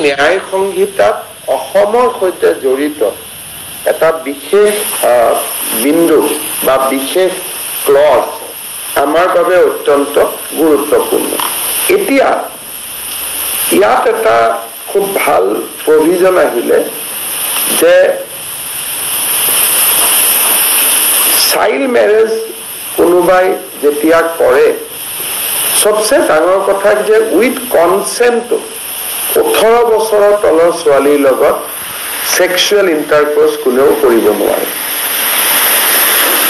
ন্যায় সংহিতাত অসমৰ সৈতে জড়িত এটা বিশেষ বিন্দু বা বিশেষ ক্লজ আমাৰ বাবে অত্যন্ত গুৰুত্বপূৰ্ণ এতিয়া ইয়াত এটা খুব ভাল প্ৰভিজন আহিলে যে চাইল্ড মেৰেজ কোনোবাই যেতিয়া কৰে সবচে ডাঙৰ কথা যে উইথ কনসেন্ট 18 বছৰৰ তলৰ ছোৱালীৰ লগত সেক্সুৱেল ইন্টাৰকোৰ্স কোনেও কৰিব নোৱাৰে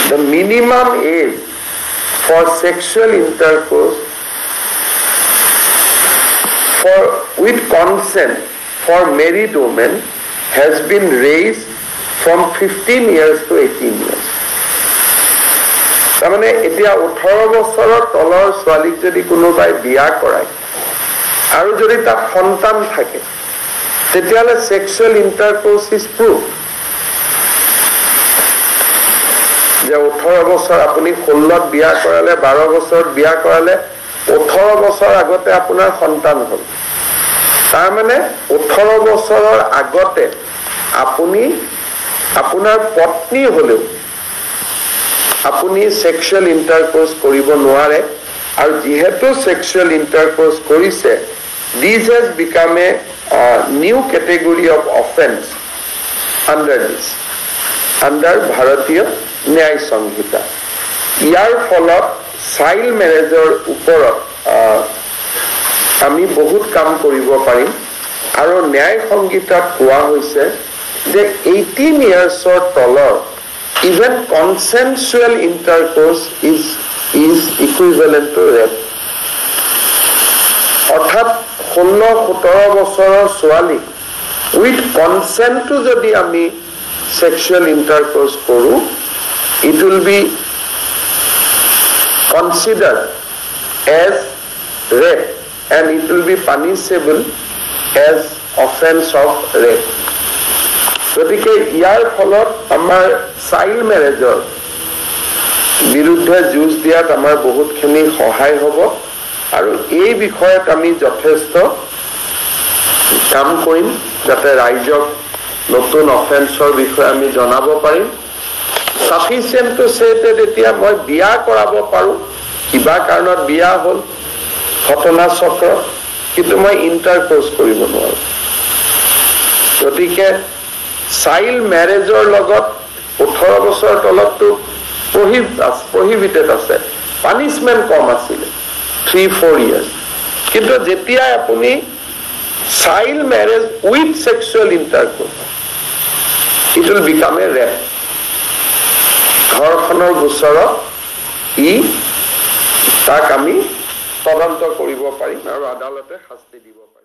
the minimum age for sexual intercourse for with consent for married women has been raised from 15 years to 18 years তাৰমানে এতিয়া 18 বছৰৰ তলৰ ছোৱালীক যদি কোনোবাই বিয়া কৰায় আৰু যদি তাত সন্তান থাকে তেতিয়ালে সেক্সুৱেল ইন্টাৰকোৰ্স ইজ প্ৰুভ যে 18 বছৰ আপুনি 16ত বিয়া কৰালে 12 বছৰত বিয়া কৰালে 18 বছৰ আগতে আপোনাৰ সন্তান হ'ল তাৰ মানে 18 বছৰৰ আগতে আপুনি আপোনাৰ পত্নী হলেও আপুনি সেক্সুৱেল ইন্টাৰকোৰ্স কৰিব নোৱাৰে আৰু যেহেতু সেক্সুৱেল ইন্টাৰকোৰ্স কৰিছে this has become a new category of offense under Bharatiya Nyay Sanghita ইয়াৰ ফলত চাইল্ড মেৰেজৰ ওপৰত আমি বহুত কাম কৰিব পাৰিম আৰু ন্যায় সংহিতাত কোৱা হৈছে যে 18 ইয়াৰ্ছৰ তলৰ even consensual intercourse is equivalent to rape অৰ্থাৎ 16-17 বছৰৰ ছোৱালী উইথ কনসেন্টটো যদি আমি সেক্সুৱেল ইন্টাৰকোৰ্স কৰো it will be considered as rape and it will be punishable as offense of rape গতিকে ইয়াৰ ফলত আমাৰ চাইল্ড মেৰেজৰ বিৰুদ্ধে যুঁজ দিয়াত আমাৰ বহুতখিনি সহায় হ'ব আৰু এই বিষয়ত আমি যথেষ্ট কাম কৰিম যাতে ৰাইজক নতুন অফেন্সৰ বিষয়ে আমি জনাব পাৰিম সাফিচিয়েন্ট টু সে তেতিয়া মই বিয়া কৰাব পাৰো কিবা কাৰণত বিয়া হ'ল ঘটনা চক্ৰ কিন্তু মই ইন্টাৰকোৰ্স কৰিব নোৱাৰো গতিকে চাইল্ড মেৰেজৰ লগত 18 বছৰ তলতটো prohibited আছে পানিশমেন্ট কম আছিল 3-4 years কিন্তু যেতিয়া আপুনি child marriage with sexual intercourse it will become a rape ঘৰখনৰ গোচৰত তাক আমি তদন্ত কৰিব পাৰিম আৰু আদালতে শাস্তি দিব পাৰিম